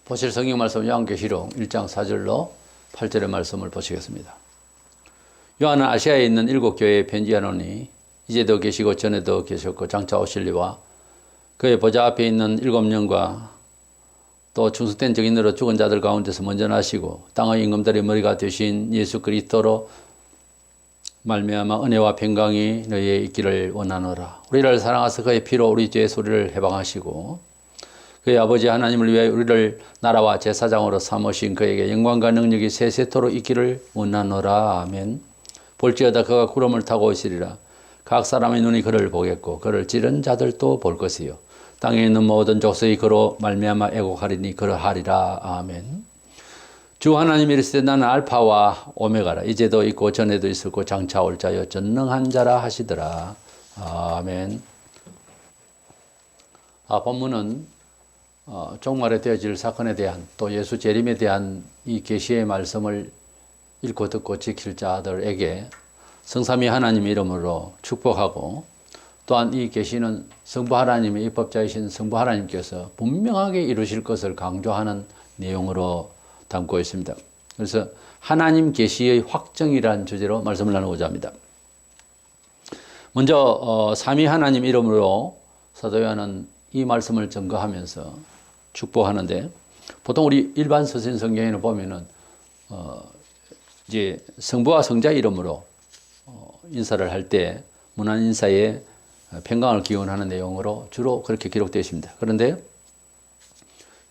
보실 성경 말씀 요한계시록 1장 4절로 8절의 말씀을 보시겠습니다. 요한은 아시아에 있는 7교회에 편지하노니 이제도 계시고 전에도 계셨고 장차 오실 이와 그의 보좌 앞에 있는 7영과 또 충성된 증인으로 죽은 자들 가운데서 먼저 나시고 땅의 임금들의 머리가 되신 예수 그리스도로 말미암아 은혜와 평강이 너희에 있기를 원하노라. 우리를 사랑하사 그의 피로 우리 죄의 소리를 해방하시고 그의 아버지 하나님을 위하여 우리를 나라와 제사장으로 삼으신 그에게 영광과 능력이 세세토록 있기를 원하노라. 아멘. 볼지어다 그가 구름을 타고 오시리라. 각 사람의 눈이 그를 보겠고 그를 찌른 자들도 볼 것이요 땅에 있는 모든 족속이 그로 말미암아 애곡하리니 그러하리라. 아멘. 주 하나님이 이르시되 나는 알파와 오메가라. 이제도 있고 전에도 있었고 장차 올 자여 전능한 자라 하시더라. 아멘. 본문은 종말에 되어질 사건에 대한 또 예수 재림에 대한 이 계시의 말씀을 읽고 듣고 지킬 자들에게 성삼위 하나님의 이름으로 축복하고 또한 이 계시는 성부 하나님의 입법자이신 성부 하나님께서 분명하게 이루실 것을 강조하는 내용으로 담고 있습니다. 그래서 하나님 계시의 확정이라는 주제로 말씀을 나누고자 합니다. 먼저 삼위 하나님 이름으로 사도 요한은 이 말씀을 증거하면서 축복하는데 보통 우리 일반 서신 성경에는 보면은 이제 성부와 성자 이름으로 인사를 할 때 문안 인사에 평강을 기원하는 내용으로 주로 그렇게 기록되어 있습니다. 그런데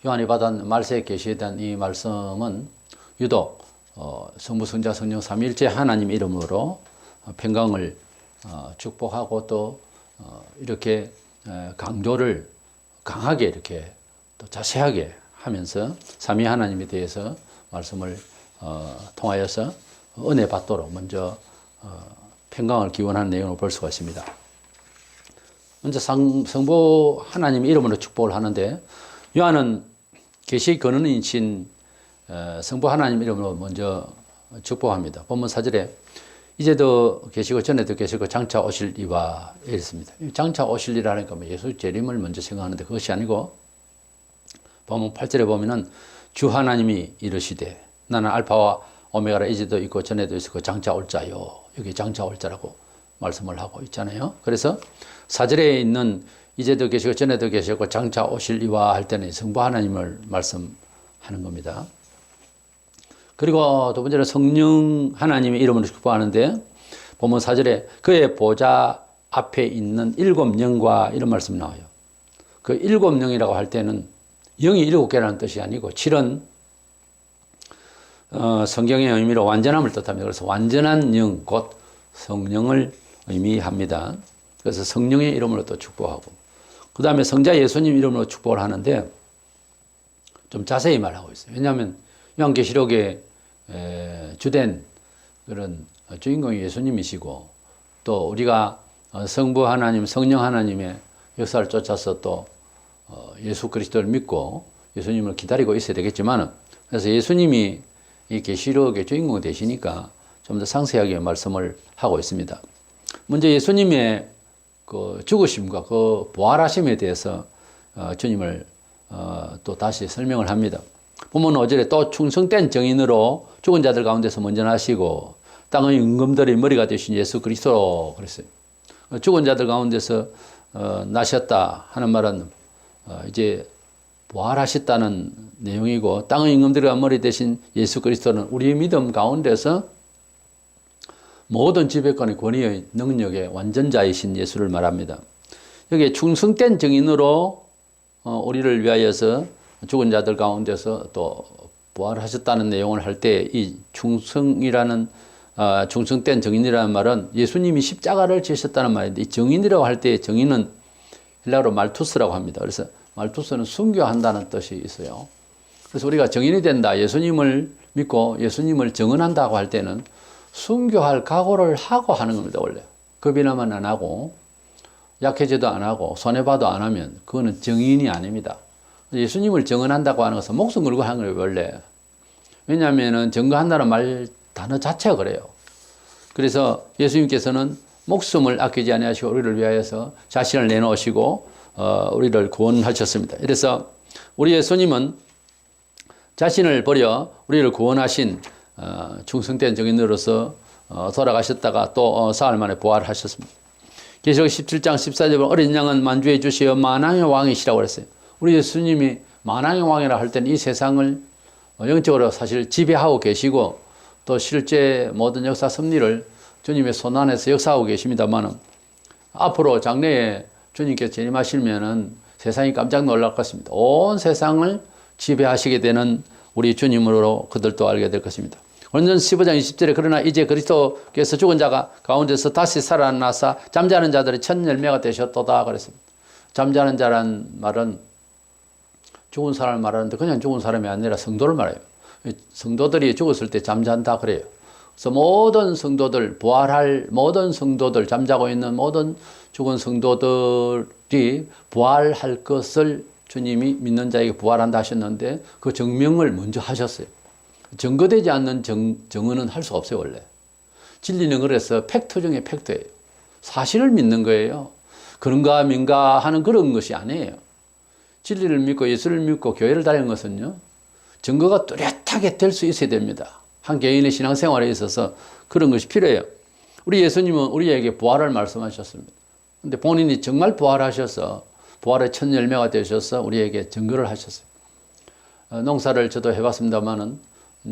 요한이 받은 말세에 계시에 대한 이 말씀은 유독 성부, 성자, 성령 삼위일체 하나님 이름으로 평강을 축복하고 또 이렇게 강조를 강하게 이렇게 또 자세하게 하면서 삼위 하나님에 대해서 말씀을 통하여서 은혜 받도록 먼저 평강을 기원하는 내용을 볼 수가 있습니다. 먼저 성부 하나님 이름으로 축복을 하는데 요한은 계시의 근원이신 성부 하나님 이름으로 먼저 축복합니다. 본문 4절에 이제도 계시고 전에도 계시고 장차 오실 이와 이랬습니다. 장차 오실 이라니까 예수 재림을 먼저 생각하는데 그것이 아니고 본문 8절에 보면은 주 하나님이 이르시되 나는 알파와 오메가라. 이제도 있고 전에도 있었고 장차 올 자요. 여기 장차 올 자라고 말씀을 하고 있잖아요. 그래서 4절에 있는 이제도 계시고 전에도 계셨고 장차 오실 이와 할 때는 성부 하나님을 말씀하는 겁니다. 그리고 두 번째는 성령 하나님의 이름으로 축복하는데 본문 4절에 그의 보좌 앞에 있는 7영과 이런 말씀이 나와요. 그 7영이라고 할 때는 영이 7개라는 뜻이 아니고 7은 성경의 의미로 완전함을 뜻합니다. 그래서 완전한 영, 곧 성령을 의미합니다. 그래서 성령의 이름으로 또 축복하고 그 다음에 성자 예수님 이름으로 축복을 하는데 좀 자세히 말하고 있어요. 왜냐하면 요한계시록의 주된 그런 주인공이 예수님이시고 또 우리가 성부 하나님, 성령 하나님의 역사를 쫓아서 또 예수 그리스도를 믿고 예수님을 기다리고 있어야 되겠지만 그래서 예수님이 이 계시록의 주인공이 되시니까 좀 더 상세하게 말씀을 하고 있습니다. 먼저 예수님의 그 죽으심과 그 부활하심에 대해서 주님을 또 다시 설명을 합니다. 본문 5절에 또 충성된 증인으로 죽은 자들 가운데서 먼저 나시고 땅의 임금들의 머리가 되신 예수 그리스도로 그랬어요. 죽은 자들 가운데서 나셨다 하는 말은 이제 부활하셨다는 내용이고 땅의 임금들의 머리 되신 예수 그리스도는 우리의 믿음 가운데서 모든 지배권의 권위의 능력의 완전자이신 예수를 말합니다. 여기에 충성된 증인으로 우리를 위하여서 죽은 자들 가운데서 또 부활하셨다는 내용을 할 때 이 충성이라는 충성된 증인이라는 말은 예수님이 십자가를 지셨다는 말인데 이 증인이라고 할 때 증인은 헬라어로 말투스라고 합니다. 그래서 말투스는 순교한다는 뜻이 있어요. 그래서 우리가 증인이 된다, 예수님을 믿고 예수님을 증언한다고 할 때는 순교할 각오를 하고 하는 겁니다. 원래 겁이나만 안 하고 약해져도 안 하고 손해봐도 안 하면 그거는 증인이 아닙니다. 예수님을 증언한다고 하는 것은 목숨 걸고 하는 거예요. 원래 왜냐하면 증거한다는 말 단어 자체가 그래요. 그래서 예수님께서는 목숨을 아끼지 아니하시고 우리를 위하여서 자신을 내놓으시고 우리를 구원하셨습니다. 그래서 우리 예수님은 자신을 버려 우리를 구원하신 충성된 증인으로서 돌아가셨다가 또 사흘 만에 부활하셨습니다. 계시록 17장 14절 어린 양은 만주해 주시어 만왕의 왕이시라고 그랬어요. 우리 예수님이 만왕의 왕이라 할 때는 이 세상을 영적으로 사실 지배하고 계시고 또 실제 모든 역사 섭리를 주님의 손안에서 역사하고 계십니다만 앞으로 장래에 주님께서 재림하시면은 세상이 깜짝 놀랄 것입니다. 온 세상을 지배하시게 되는 우리 주님으로 그들도 알게 될 것입니다. 고린도전 15장 20절에 그러나 이제 그리스도께서 죽은 자가 가운데서 다시 살아나사 잠자는 자들의 첫 열매가 되셨도다 그랬습니다. 잠자는 자란 말은 죽은 사람을 말하는데 그냥 죽은 사람이 아니라 성도를 말해요. 성도들이 죽었을 때 잠잔다 그래요. 그래서 모든 성도들, 부활할 모든 성도들, 잠자고 있는 모든 죽은 성도들이 부활할 것을 주님이 믿는 자에게 부활한다 하셨는데 그 증명을 먼저 하셨어요. 증거되지 않는 증언은 할 수 없어요, 원래. 진리는 그래서 팩트 중에 팩트예요. 사실을 믿는 거예요. 그런가 민가 하는 그런 것이 아니에요. 진리를 믿고 예수를 믿고 교회를 다니는 것은요, 증거가 뚜렷하게 될 수 있어야 됩니다. 한 개인의 신앙생활에 있어서 그런 것이 필요해요. 우리 예수님은 우리에게 부활을 말씀하셨습니다. 근데 본인이 정말 부활하셔서 부활의 첫 열매가 되셔서 우리에게 증거를 하셨어요. 농사를 저도 해봤습니다만은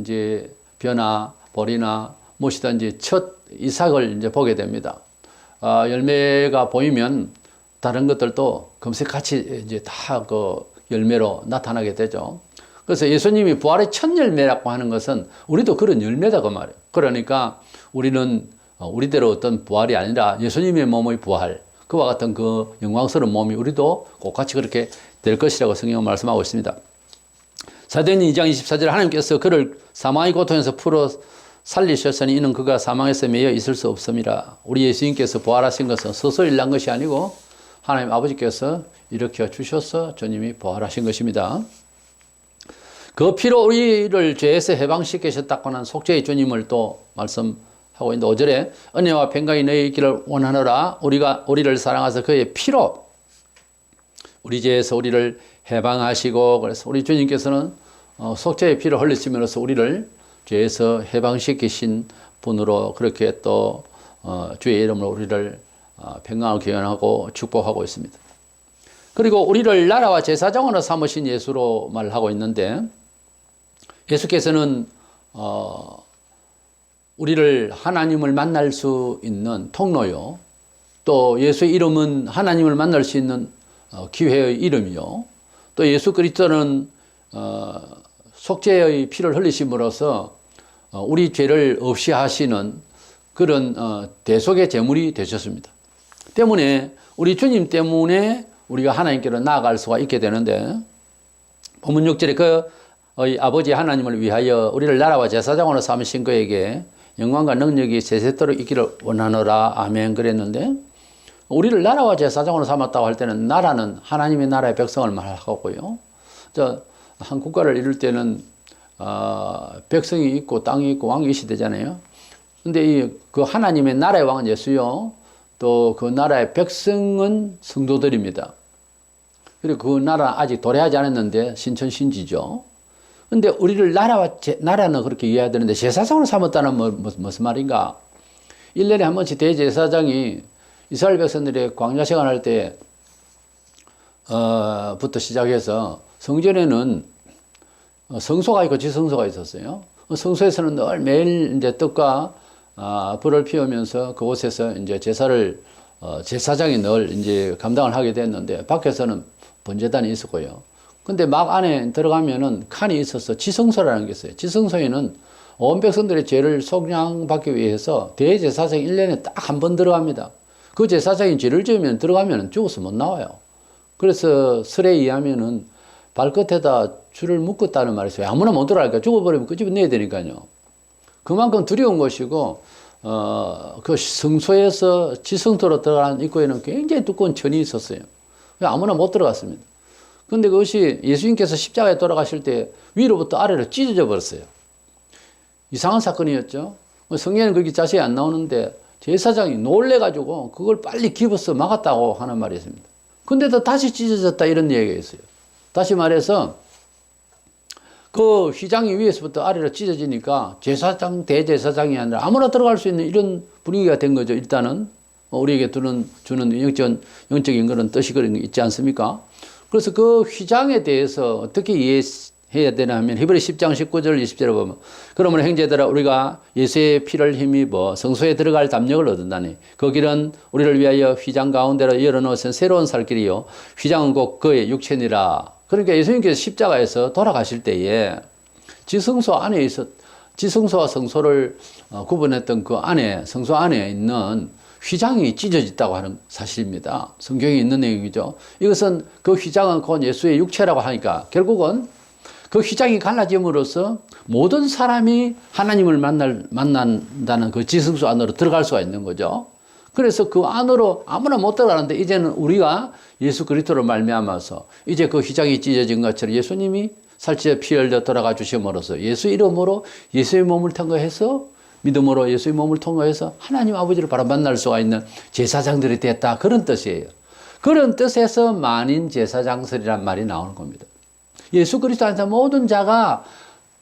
이제 벼나 보리나 무엇이든지 첫 이삭을 이제 보게 됩니다. 열매가 보이면 다른 것들도 금세 같이 이제 다 그 열매로 나타나게 되죠. 그래서 예수님이 부활의 첫 열매라고 하는 것은 우리도 그런 열매다 그 말이에요. 그러니까 우리는 우리대로 어떤 부활이 아니라 예수님의 몸의 부활, 그와 같은 그 영광스러운 몸이 우리도 똑같이 그렇게 될 것이라고 성경은 말씀하고 있습니다. 사도행전 2장 24절 하나님께서 그를 사망의 고통에서 풀어 살리셨으니 이는 그가 사망에서 매여 있을 수 없음이라. 우리 예수님께서 부활하신 것은 스스로 일어난 것이 아니고 하나님 아버지께서 일으켜 주셔서 주님이 부활하신 것입니다. 그 피로 우리를 죄에서 해방시키셨다고 하는 속죄의 주님을 또 말씀하고 있는데 5절에 은혜와 평강이 너희 있기를 원하노라. 우리를 사랑하사 그의 피로 우리 죄에서 우리를 해방하시고 그래서 우리 주님께서는 속죄의 피를 흘리심으로써 우리를 죄에서 해방시키신 분으로 그렇게 또 주의 이름으로 우리를 평강을 기원하고 축복하고 있습니다. 그리고 우리를 나라와 제사장으로 삼으신 예수로 말하고 있는데 예수께서는 우리를 하나님을 만날 수 있는 통로요. 또 예수의 이름은 하나님을 만날 수 있는 기회의 이름이요. 또 예수 그리스도는 속죄의 피를 흘리심으로써 우리 죄를 없이 하시는 그런 대속의 제물이 되셨습니다. 때문에 우리 주님 때문에 우리가 하나님께로 나아갈 수가 있게 되는데 본문 6절에 그 아버지 하나님을 위하여 우리를 나라와 제사장으로 삼으신 그에게 영광과 능력이 세세토록 있기를 원하노라. 아멘 그랬는데 우리를 나라와 제사장으로 삼았다고 할 때는 나라는 하나님의 나라의 백성을 말하고요. 한 국가를 이룰 때는 백성이 있고 땅이 있고 왕이 있어야 되잖아요. 근데 그 하나님의 나라의 왕은 예수요. 또 그 나라의 백성은 성도들입니다. 그리고 그 나라 아직 도래하지 않았는데 신천신지죠. 근데 우리를 나라는 그렇게 이해해야 되는데 제사장으로 삼았다는 무슨 말인가? 1년에 한 번씩 대제사장이 이스라엘 백성들의 광야 생활할 때 부터 시작해서 성전에는 성소가 있고 지성소가 있었어요. 성소에서는 늘 매일 이제 떡과 불을 피우면서 그곳에서 이제 제사장이 늘 이제 감당을 하게 됐는데 밖에서는 번제단이 있었고요. 근데 막 안에 들어가면은 칸이 있어서 지성소라는 게 있어요. 지성소에는 온 백성들의 죄를 속량받기 위해서 대제사장이 1년에 딱 한 번 들어갑니다. 그 제사장이 죄를 지으면 들어가면 죽어서 못 나와요. 그래서 설에 의하면은 발끝에다 줄을 묶었다는 말이 있어요. 아무나 못 들어가니까 죽어버리면 끄집어내야 되니까요. 그만큼 두려운 것이고, 그 성소에서 지성소로 들어가는 입구에는 굉장히 두꺼운 천이 있었어요. 아무나 못 들어갔습니다. 근데 그것이 예수님께서 십자가에 돌아가실 때 위로부터 아래로 찢어져 버렸어요. 이상한 사건이었죠. 성경에는 그렇게 자세히 안 나오는데 제사장이 놀래가지고 그걸 빨리 집어서 막았다고 하는 말이 있습니다. 근데도 다시 찢어졌다 이런 얘기가 있어요. 다시 말해서 그 휘장이 위에서부터 아래로 찢어지니까 제사장, 대제사장이 아니라 아무나 들어갈 수 있는 이런 분위기가 된 거죠. 일단은 우리에게 주는 영적인 그런 뜻이 그런 게 있지 않습니까? 그래서 그 휘장에 대해서 어떻게 이해해야 되나 하면 히브리 10장 19절 20절에 보면 그러므로 형제들아 우리가 예수의 피를 힘입어 성소에 들어갈 담력을 얻은다니 그 길은 우리를 위하여 휘장 가운데로 열어놓으신 새로운 살 길이요 휘장은 곧 그의 육체니라. 그러니까 예수님께서 십자가에서 돌아가실 때에 지성소와 성소를 구분했던 그 안에 성소 안에 있는 휘장이 찢어졌다고 하는 사실입니다. 성경에 있는 내용이죠. 이것은 그 휘장은 곧 예수의 육체라고 하니까 결국은 그 휘장이 갈라짐으로써 모든 사람이 하나님을 만난다는 그 지성소 안으로 들어갈 수가 있는 거죠. 그래서 그 안으로 아무나 못 들어가는데 이제는 우리가 예수 그리스도로 말미암아서 이제 그 휘장이 찢어진 것처럼 예수님이 살찌어 피 흘려 돌아가 주심으로써 예수 이름으로 예수의 몸을 통과해서 믿음으로 예수의 몸을 통과해서 하나님 아버지를 바로 만날 수가 있는 제사장들이 됐다. 그런 뜻이에요. 그런 뜻에서 만인 제사장설이란 말이 나오는 겁니다. 예수 그리스도 안에서 모든 자가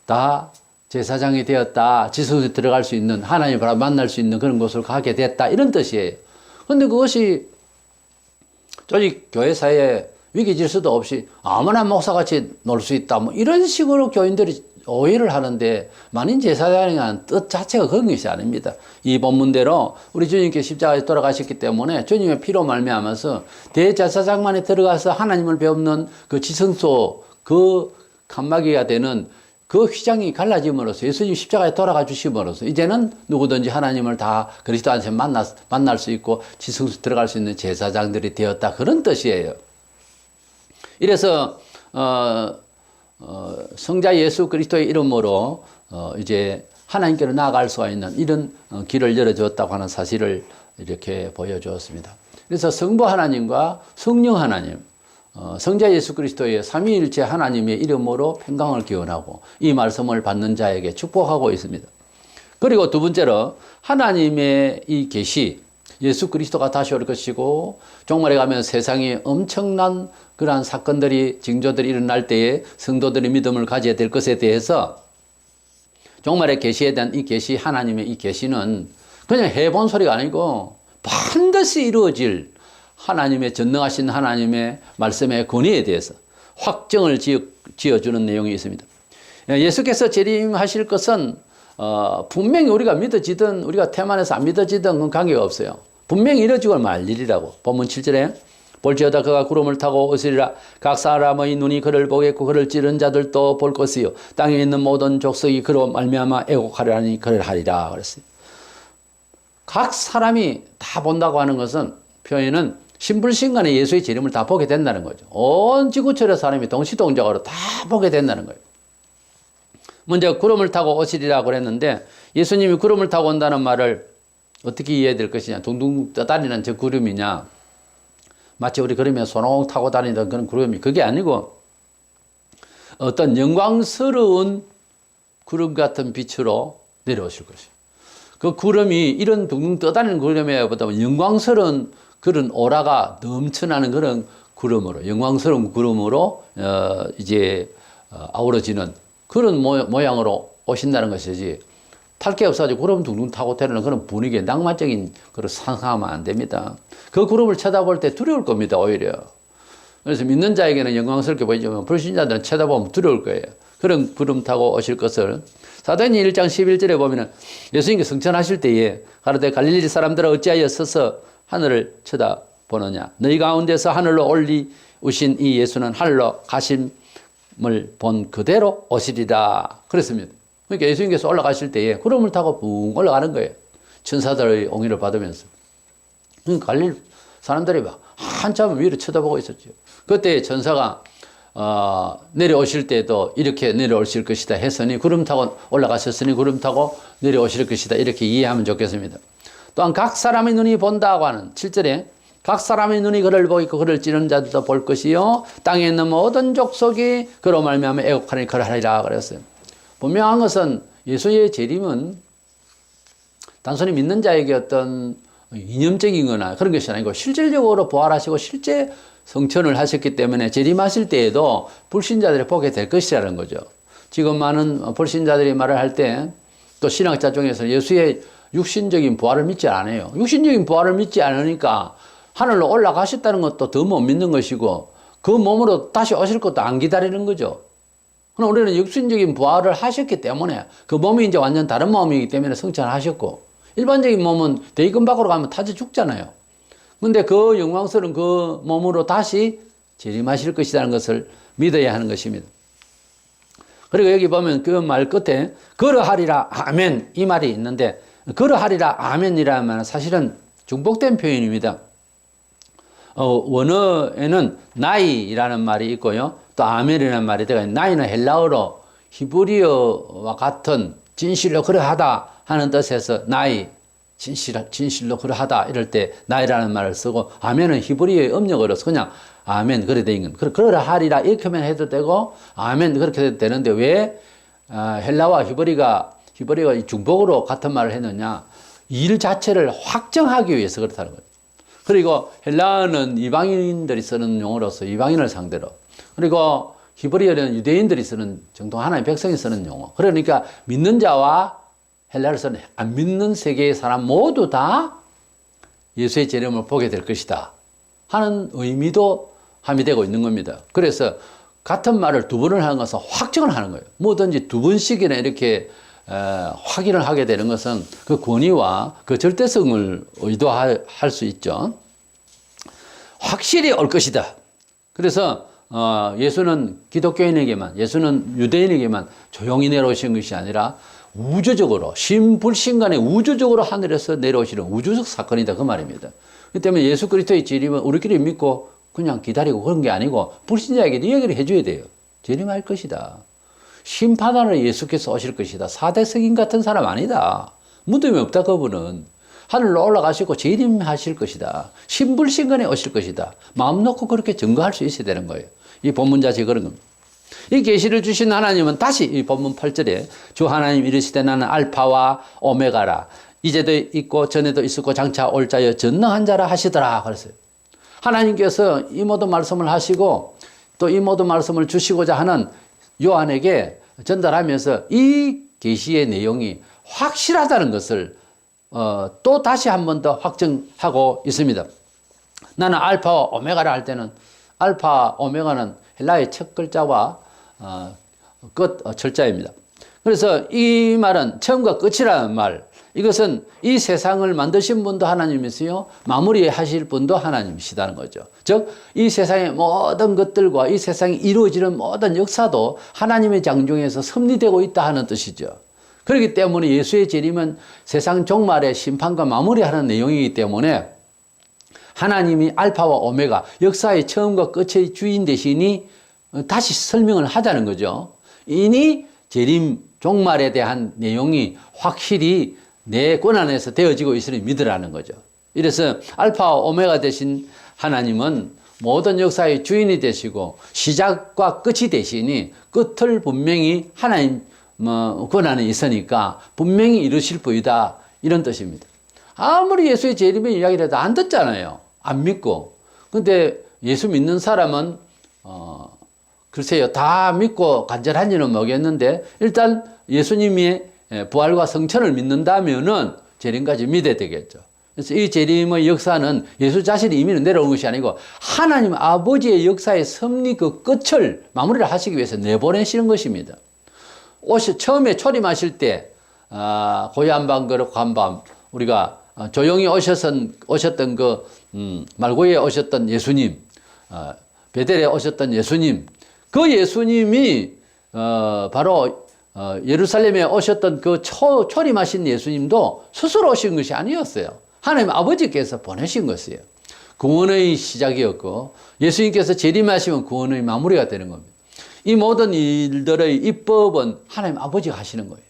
다 제사장이 되었다. 지성소에 들어갈 수 있는 하나님을 바로 만날 수 있는 그런 곳을 가게 됐다. 이런 뜻이에요. 그런데 그것이 조직 교회 사회에 위기 질서도 없이 아무나 목사같이 놀 수 있다. 뭐 이런 식으로 교인들이 오해를 하는데 만인 제사장이라는 뜻 자체가 그런 것이 아닙니다. 이 본문대로 우리 주님께 십자가에 돌아가셨기 때문에 주님의 피로 말미암아서 대제사장만에 들어가서 하나님을 배우는 그 지성소 그 칸막이가 되는 그 휘장이 갈라짐으로써 예수님 십자가에 돌아가 주심으로써 이제는 누구든지 하나님을 다 그리스도 안에서 만날 수 있고 지성소에 들어갈 수 있는 제사장들이 되었다. 그런 뜻이에요. 이래서 성자 예수 그리스도의 이름으로 이제 하나님께로 나아갈 수가 있는 이런 길을 열어주었다고 하는 사실을 이렇게 보여주었습니다. 그래서 성부 하나님과 성령 하나님, 성자 예수 그리스도의 삼위일체 하나님의 이름으로 평강을 기원하고 이 말씀을 받는 자에게 축복하고 있습니다. 그리고 두 번째로 하나님의 이 계시, 예수 그리스도가 다시 올 것이고 종말에 가면 세상에 엄청난 그러한 사건들이 징조들이 일어날 때에 성도들이 믿음을 가져야 될 것에 대해서 종말의 계시에 대한 이 계시, 하나님의 이 계시는 그냥 해본 소리가 아니고 반드시 이루어질 하나님의 전능하신 하나님의 말씀의 권위에 대해서 확정을 지어주는 내용이 있습니다. 예수께서 재림하실 것은 분명히 우리가 믿어지든 우리가 태만해서 안 믿어지든 그건 관계가 없어요. 분명히 이루어지고 말 일이라고. 본문 7절에 볼지어다 그가 구름을 타고 오시리라. 각 사람의 눈이 그를 보겠고 그를 찌른 자들도 볼 것이요 땅에 있는 모든 족속이 그로 말미암아 애곡하리라니 그를 하리라 그랬어요. 각 사람이 다 본다고 하는 것은 표현은 신불신간에 예수의 재림을 다 보게 된다는 거죠. 온 지구촌의 사람이 동시동작으로 다 보게 된다는 거예요. 먼저 구름을 타고 오시리라 그랬는데 예수님이 구름을 타고 온다는 말을 어떻게 이해해야 될 것이냐. 둥둥 떠다니는 저 구름이냐. 마치 우리 그림에 소농 타고 다니던 그런 구름이 그게 아니고 어떤 영광스러운 구름 같은 빛으로 내려오실 것이에요. 그 구름이 이런 둥둥 떠다니는 구름에 보다는 영광스러운 그런 오라가 넘쳐나는 그런 구름으로 영광스러운 구름으로 아우러지는 그런 모양으로 오신다는 것이지 탈 게 없어가지고 구름 둥둥 타고 다니는 그런 분위기에 낭만적인 그런 상상하면 안 됩니다. 그 구름을 쳐다볼 때 두려울 겁니다, 오히려. 그래서 믿는 자에게는 영광스럽게 보이지만 불신자들은 쳐다보면 두려울 거예요. 그런 구름 타고 오실 것을 사도행전 1장 11절에 보면은 예수님께서 승천하실 때에 가로되 갈릴리 사람들아 어찌하여 서서 하늘을 쳐다보느냐. 너희 가운데서 하늘로 올리우신 이 예수는 하늘로 가심을 본 그대로 오시리라. 그랬습니다. 그러니까 예수님께서 올라가실 때에 구름을 타고 붕 올라가는 거예요. 천사들의 옹의를 받으면서. 그러니까 갈릴 사람들이 막 한참 위로 쳐다보고 있었죠. 그때 천사가 내려오실 때도 이렇게 내려오실 것이다 했으니 구름 타고 올라가셨으니 구름 타고 내려오실 것이다 이렇게 이해하면 좋겠습니다. 또한 각 사람의 눈이 본다고 하는 7절에 각 사람의 눈이 그를 보이고 그를 찌르는 자들도 볼 것이요 땅에 있는 모든 족속이 그로 말미암아 애곡하니 그를 하리라 그랬어요. 분명한 것은 예수의 재림은 단순히 믿는 자에게 어떤 이념적인 거나 그런 것이 아니고 실질적으로 부활하시고 실제 성천을 하셨기 때문에 재림하실 때에도 불신자들이 보게 될 것이라는 거죠. 지금 많은 불신자들이 말을 할 때 또 신학자 중에서 예수의 육신적인 부활을 믿지 않아요. 육신적인 부활을 믿지 않으니까 하늘로 올라가셨다는 것도 더 못 믿는 것이고 그 몸으로 다시 오실 것도 안 기다리는 거죠. 그럼 우리는 육신적인 부활을 하셨기 때문에 그 몸이 이제 완전 다른 몸이기 때문에 성찬하셨고 일반적인 몸은 대기근 밖으로 가면 타져 죽잖아요. 근데 그 영광스러운 그 몸으로 다시 재림하실 것이라는 것을 믿어야 하는 것입니다. 그리고 여기 보면 그 말 끝에 그러하리라 아멘 이 말이 있는데 그러하리라 아멘이라는 말은 사실은 중복된 표현입니다. 원어에는 나이라는 말이 있고요. 또 아멘이라는 말이 들어가 있는 나이는 헬라어로 히브리어와 같은 진실로 그러하다 하는 뜻에서 나이 진실로 그러하다 이럴 때 나이라는 말을 쓰고 아멘은 히브리어의 음력어로서 그냥 아멘 그래 돼 있는 그러하리라 이렇게만 해도 되고 아멘 그렇게 해도 되는데 왜 헬라와 히브리가 중복으로 같은 말을 했느냐 일 자체를 확정하기 위해서 그렇다는 거예요. 그리고 헬라어는 이방인들이 쓰는 용어로서 이방인을 상대로 그리고 히브리어는 유대인들이 쓰는 정통 하나님의 백성이 쓰는 용어 그러니까 믿는 자와 헬라어를 쓰는 안 믿는 세계의 사람 모두 다 예수의 재림을 보게 될 것이다 하는 의미도 함의되고 있는 겁니다. 그래서 같은 말을 두 번을 하는 것은 확정을 하는 거예요. 뭐든지 두 번씩이나 이렇게 확인을 하게 되는 것은 그 권위와 그 절대성을 의도할 수 있죠. 확실히 올 것이다. 그래서 예수는 기독교인에게만 예수는 유대인에게만 조용히 내려오신 것이 아니라 우주적으로 신불신간에 우주적으로 하늘에서 내려오시는 우주적 사건이다 그 말입니다. 그렇기 때문에 예수 그리스도의 재림은 우리끼리 믿고 그냥 기다리고 그런 게 아니고 불신자에게도 이야기를 해줘야 돼요. 재림할 것이다. 심판하러 예수께서 오실 것이다. 4대 승인 같은 사람 아니다. 무덤이 없다 그분은. 하늘로 올라가시고 재림하실 것이다. 신불신간에 오실 것이다. 마음 놓고 그렇게 증거할 수 있어야 되는 거예요. 이 본문 자체가 그런 겁니다. 이 계시를 주신 하나님은 다시 이 본문 8절에 주 하나님 이르시되 나는 알파와 오메가라. 이제도 있고 전에도 있었고 장차 올 자여 전능한 자라 하시더라 그랬어요. 하나님께서 이 모든 말씀을 하시고 또 이 모든 말씀을 주시고자 하는 요한에게 전달하면서 이 계시의 내용이 확실하다는 것을 또 다시 한 번 더 확증하고 있습니다. 나는 알파와 오메가라 할 때는 알파, 오메가는 헬라의 첫 글자와 끝 철자입니다. 그래서 이 말은 처음과 끝이라는 말, 이것은 이 세상을 만드신 분도 하나님이시요 마무리하실 분도 하나님이시다는 거죠. 즉 이 세상의 모든 것들과 이 세상이 이루어지는 모든 역사도 하나님의 장중에서 섭리되고 있다 하는 뜻이죠. 그렇기 때문에 예수의 재림은 세상 종말의 심판과 마무리하는 내용이기 때문에 하나님이 알파와 오메가 역사의 처음과 끝의 주인 되시니 다시 설명을 하자는 거죠. 이니 재림 종말에 대한 내용이 확실히 내 권한에서 되어지고 있으니 믿으라는 거죠. 이래서 알파와 오메가 되신 하나님은 모든 역사의 주인이 되시고 시작과 끝이 되시니 끝을 분명히 하나님 권한에 있으니까 분명히 이루실 분이다 이런 뜻입니다. 아무리 예수의 재림의 이야기를 해도 안 듣잖아요. 안 믿고. 근데 예수 믿는 사람은 글쎄요 다 믿고 간절한지는 모르겠는데 일단 예수님의 부활과 성천을 믿는다면은 재림까지 믿어야 되겠죠. 그래서 이 재림의 역사는 예수 자신이 이미는 내려온 것이 아니고 하나님 아버지의 역사의 섭리 그 끝을 마무리를 하시기 위해서 내보내시는 것입니다. 처음에 초림하실 때 고요한 그릇 한밤 우리가 조용히 오셨던 그 말고에 오셨던 예수님, 베델에 오셨던 예수님, 그 예수님이 바로 예루살렘에 오셨던 그 초림하신 예수님도 스스로 오신 것이 아니었어요. 하나님 아버지께서 보내신 것이에요. 구원의 시작이었고 예수님께서 재림하시면 구원의 마무리가 되는 겁니다. 이 모든 일들의 입법은 하나님 아버지가 하시는 거예요.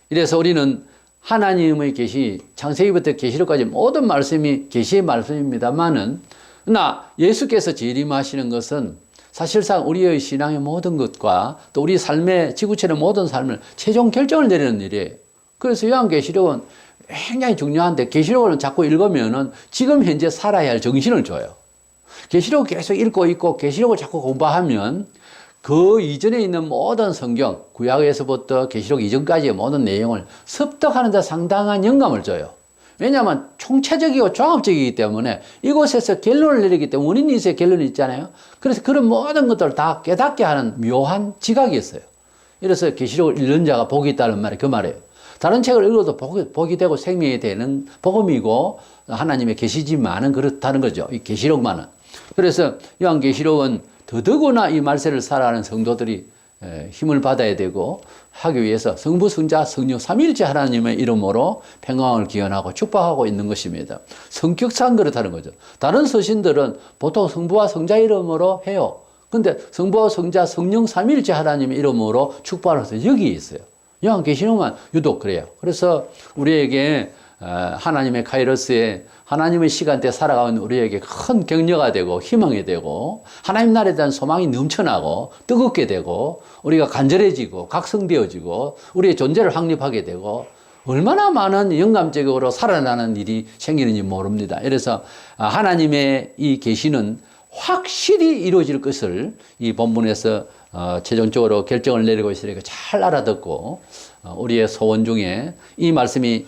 이래서 우리는 하나님의 계시, 창세기부터 계시록까지 모든 말씀이 계시의 말씀입니다만은 그러나 예수께서 재림하시는 것은 사실상 우리의 신앙의 모든 것과 또 우리 삶의 지구촌의 모든 삶을 최종 결정을 내리는 일이에요. 그래서 요한계시록은 굉장히 중요한데 계시록을 자꾸 읽으면은 지금 현재 살아야 할 정신을 줘요. 계시록 계속 읽고 있고 계시록을 자꾸 공부하면 그 이전에 있는 모든 성경, 구약에서부터 계시록 이전까지의 모든 내용을 습득하는 데 상당한 영감을 줘요. 왜냐하면 총체적이고 종합적이기 때문에 이곳에서 결론을 내리기 때문에 원인이 있어야 결론이 있잖아요. 그래서 그런 모든 것들을 다 깨닫게 하는 묘한 지각이 있어요. 이래서 계시록을 읽는 자가 복이 있다는 말이 그 말이에요. 다른 책을 읽어도 복이 되고 생명이 되는 복음이고 하나님의 계시지만은 그렇다는 거죠. 이 계시록만은. 그래서 요한계시록은 더더구나 이 말세를 살아가는 성도들이 힘을 받아야 되고 하기 위해서 성부, 성자, 성령 삼위일체 하나님의 이름으로 평강을 기원하고 축복하고 있는 것입니다. 성격상 그렇다는 거죠. 다른 서신들은 보통 성부와 성자 이름으로 해요. 근데 성부와 성자, 성령 삼위일체 하나님의 이름으로 축복을 해서 여기 있어요. 요한계시록만 유독 그래요. 그래서 우리에게 하나님의 카이로스에 하나님의 시간대에 살아가는 우리에게 큰 격려가 되고 희망이 되고 하나님 나라에 대한 소망이 넘쳐나고 뜨겁게 되고 우리가 간절해지고 각성되어지고 우리의 존재를 확립하게 되고 얼마나 많은 영감적으로 살아나는 일이 생기는지 모릅니다. 그래서 하나님의 이 계시는 확실히 이루어질 것을 이 본문에서 최종적으로 결정을 내리고 있으니까 잘 알아듣고 우리의 소원 중에 이 말씀이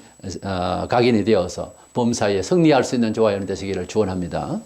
각인이 되어서 범사에 승리할 수 있는 조화 연이 되시기를 축원합니다.